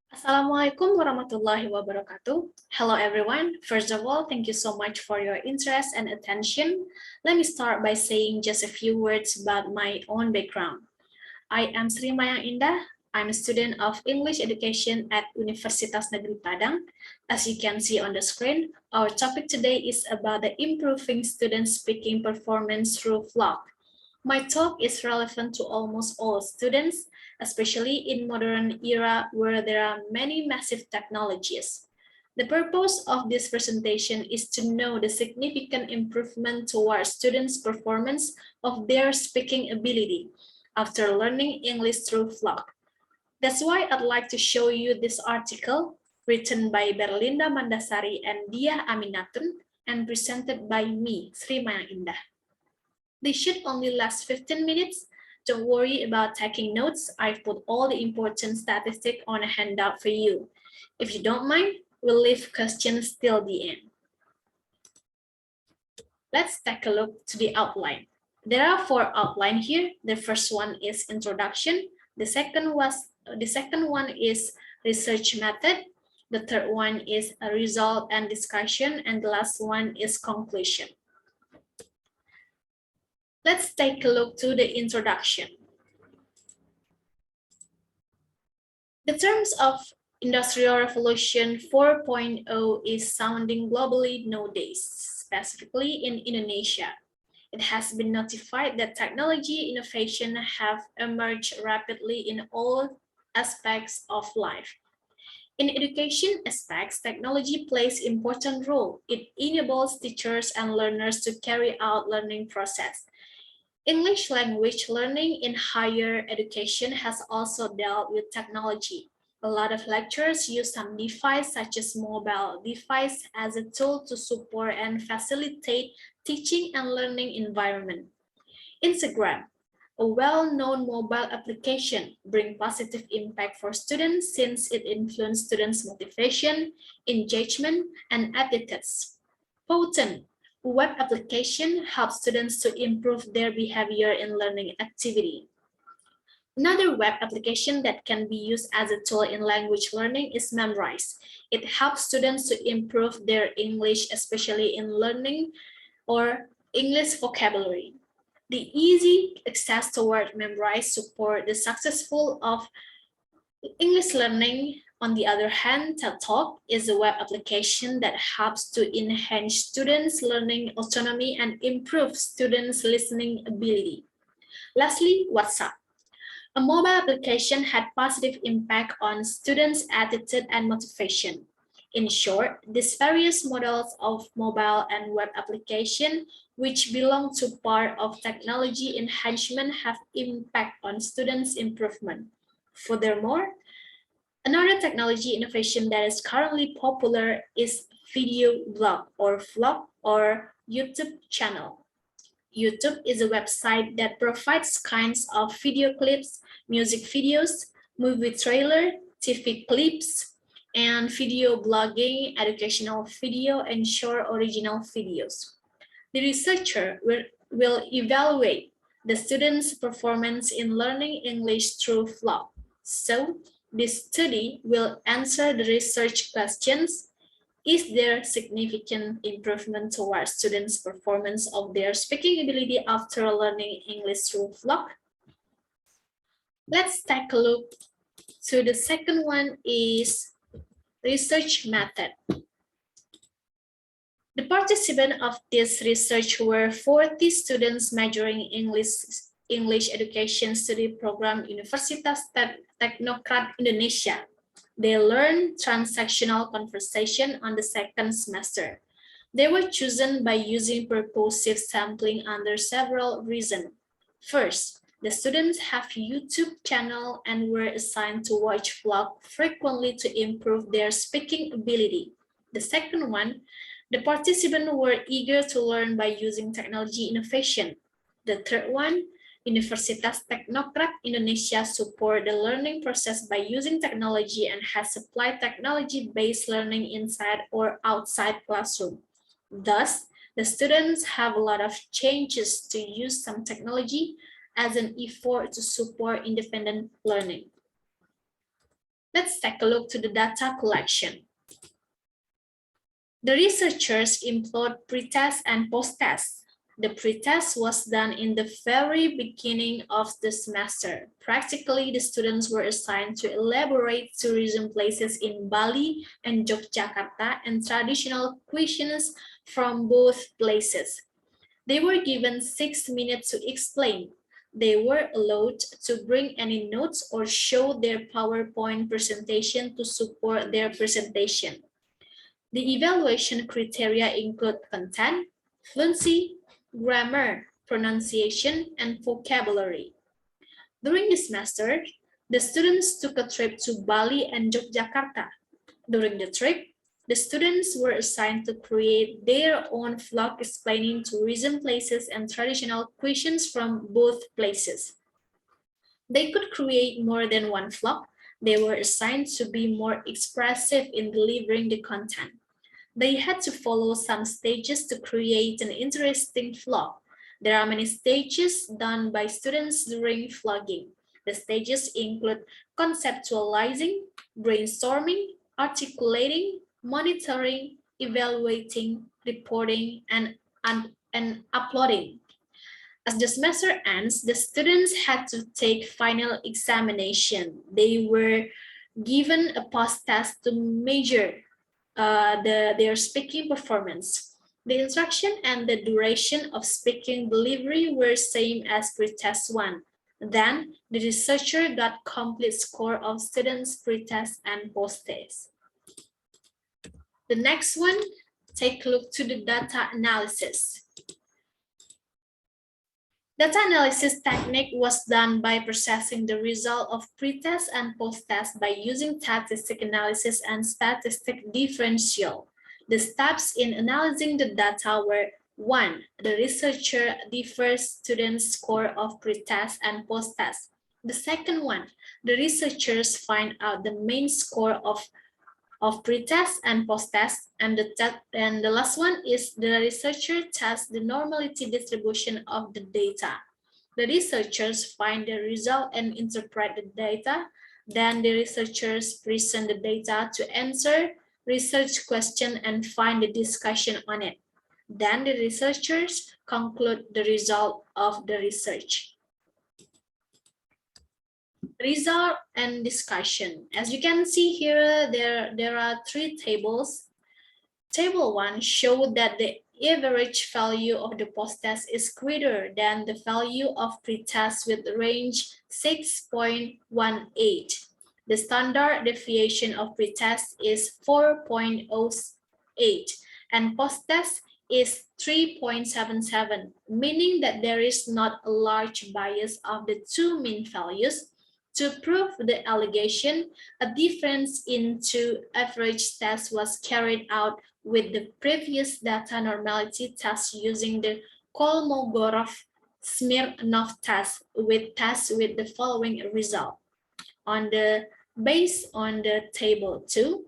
Assalamualaikum warahmatullahi wabarakatuh. Hello everyone. First of all, thank you so much for your interest and attention. Let me start by saying just a few words about my own background. I am Mayang Indah. I'm a student of English education at Universitas Negeri Padang. As you can see on the screen, our topic today is about the improving student speaking performance through vlog. My talk is relevant to almost all students, especially in modern era where there are many massive technologies. The purpose of this presentation is to know the significant improvement towards students' performance of their speaking ability after learning English through vlog. That's why I'd like to show you this article written by Berlinda Mandasari and Dia Aminatun and presented by me, Sri Mayang Indah. They should only last 15 minutes. Don't worry about taking notes. I've put all the important statistics on a handout for you. If you don't mind, we'll leave questions till the end. Let's take a look to the outline. There are 4 outlines here. The first one is introduction. The second one is research method. The third one is a result and discussion, and the last one is conclusion. Let's take a look to the introduction. The terms of Industrial Revolution 4.0 is sounding globally nowadays, specifically in Indonesia. It has been notified that technology innovation have emerged rapidly in all aspects of life. In education aspects, technology plays an important role. It enables teachers and learners to carry out learning process. English language learning in higher education has also dealt with technology. A lot of lecturers use some device such as mobile device as a tool to support and facilitate teaching and learning environment. Instagram, a well-known mobile application, brings positive impact for students since it influences students' motivation, engagement, and attitudes. Potent, a web application helps students to improve their behavior in learning activity. Another web application that can be used as a tool in language learning is Memrise. It helps students to improve their English, especially in learning or English vocabulary. The easy access toward Memrise support the successful of English learning. On the other hand, TED Talk is a web application that helps to enhance students' learning autonomy and improve students' listening ability. Lastly, WhatsApp. A mobile application had positive impact on students' attitude and motivation. In short, these various models of mobile and web application, which belong to part of technology enhancement, have impact on students' improvement. Furthermore, another technology innovation that is currently popular is video blog or vlog or YouTube channel. YouTube is a website that provides kinds of video clips, music videos, movie trailer, TV clips, and video blogging, educational video, and short original videos. The researcher will evaluate the student's performance in learning English through vlog. So, this study will answer the research questions. Is there significant improvement towards students' performance of their speaking ability after learning English through vlog? Let's take a look. So the second one is research method. The participants of this research were 40 students majoring English Education Study Program Universitas Teknokrat Indonesia. They learned transactional conversation on the second semester. They were chosen by using purposive sampling under several reasons. First, the students have YouTube channel and were assigned to watch vlog frequently to improve their speaking ability. The second one, the participants were eager to learn by using technology innovation. The third one, Universitas Teknokrat Indonesia support the learning process by using technology and has supplied technology-based learning inside or outside classroom. Thus, the students have a lot of changes to use some technology as an effort to support independent learning. Let's take a look to the data collection. The researchers employed pretest and posttest. The pretest was done in the very beginning of the semester. Practically, the students were assigned to elaborate tourism places in Bali and Yogyakarta and traditional cuisines from both places. They were given 6 minutes to explain. They were allowed to bring any notes or show their PowerPoint presentation to support their presentation. The evaluation criteria include content, fluency, grammar, pronunciation, and vocabulary. During the semester, the students took a trip to Bali and Yogyakarta. During the trip, the students were assigned to create their own vlog explaining tourism places and traditional cuisines from both places. They could create more than one vlog. They were assigned to be more expressive in delivering the content. They had to follow some stages to create an interesting vlog. There are many stages done by students during vlogging. The stages include conceptualizing, brainstorming, articulating, monitoring, evaluating, reporting, and uploading. As the semester ends, the students had to take final examination. They were given a post-test to measure their speaking performance. The instruction and the duration of speaking delivery were same as pre-test 1. Then, the researcher got complete score of students pre-test and post-test. The next one, take a look to the data analysis. Data analysis technique was done by processing the result of pretest and posttest by using statistic analysis and statistic differential. The steps in analyzing the data were 1. The researcher differs students' score of pretest and posttest. The second one, the researchers find out the main score of pretest and posttest, and the last one is the researcher tests the normality distribution of the data. The researchers find the result and interpret the data. Then the researchers present the data to answer research question and find the discussion on it. Then the researchers conclude the result of the research. Result and discussion. As you can see here, there are 3 tables. Table 1 showed that the average value of the post-test is greater than the value of pre-test with range 6.18. The standard deviation of pre-test is 4.08 and post-test is 3.77, meaning that there is not a large bias of the 2 mean values. To prove the allegation, a difference in 2 average tests was carried out with the previous data normality test using the Kolmogorov-Smirnov test with the following result. Based on the table 2,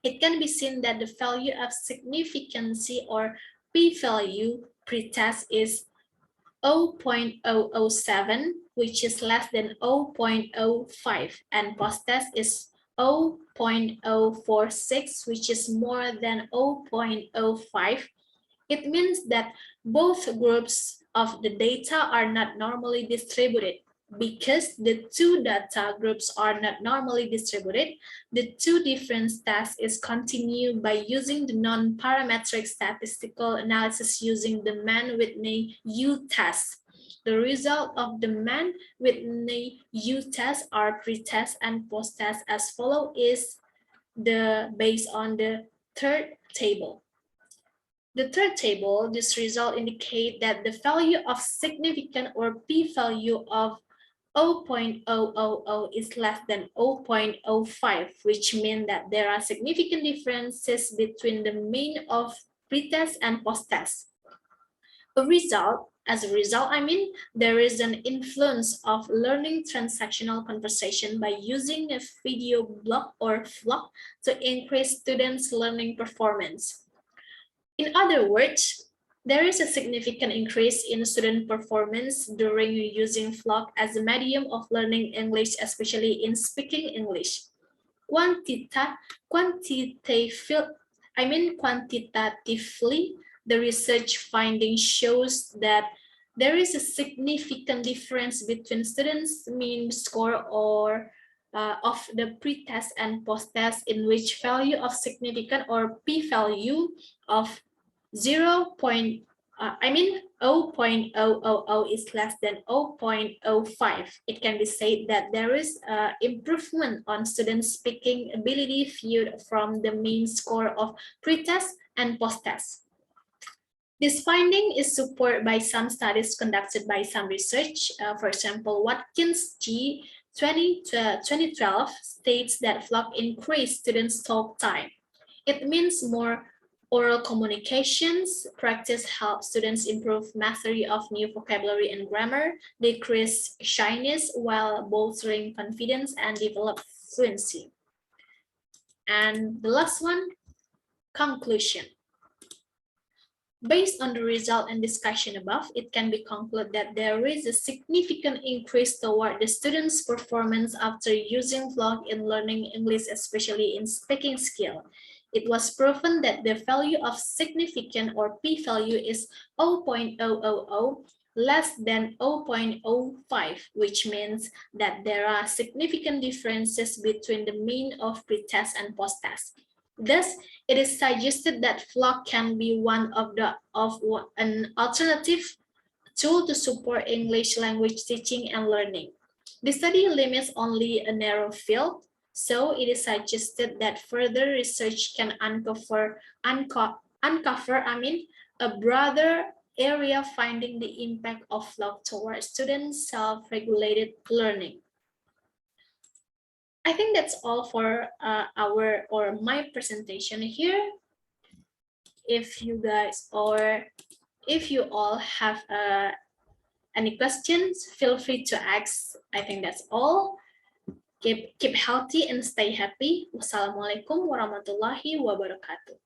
it can be seen that the value of significance or p-value pre-test is 0.007, which is less than 0.05, and post-test is 0.046, which is more than 0.05. It means that both groups of the data are not normally distributed. Because the 2 data groups are not normally distributed, the 2 different tests is continued by using the non-parametric statistical analysis using the Mann-Whitney-U test. The result of the Mann-Whitney-U test are pre-test and post-test as follows is based on the third table. The third table, this result indicate that the value of significant or p-value of 0.000 is less than 0.05, which means that there are significant differences between the mean of pretest and posttest. As a result, there is an influence of learning transactional conversation by using a video blog or vlog to increase students' learning performance. In other words, there is a significant increase in student performance during using vlog as a medium of learning English, especially in speaking English. Quantitatively, the research finding shows that there is a significant difference between students' mean score or of the pre-test and post-test in which value of significant or p-value of 0. 0.000 is less than 0.05. It can be said that there is improvement on students' speaking ability viewed from the mean score of pre-test and post-test. This finding is supported by some studies conducted by some research. For example, Watkins G. 2012 states that flock increased students' talk time. It means more oral communications practice helps students improve mastery of new vocabulary and grammar, decrease shyness while bolstering confidence and develop fluency. And the last one, conclusion. Based on the result and discussion above, it can be concluded that there is a significant increase toward the students' performance after using vlog in learning English, especially in speaking skill. It was proven that the value of significant or p-value is 0.000 less than 0.05, which means that there are significant differences between the mean of pre-test and post-test. Thus, it is suggested that vlog can be one of an alternative tool to support English language teaching and learning. The study limits only a narrow field, so it is suggested that further research can uncover a broader area finding the impact of vlog towards students' self-regulated learning. I think that's all for my presentation here. If you guys if you all have any questions, feel free to ask. I think that's all. Keep healthy and stay happy. Wassalamualaikum warahmatullahi wabarakatuh.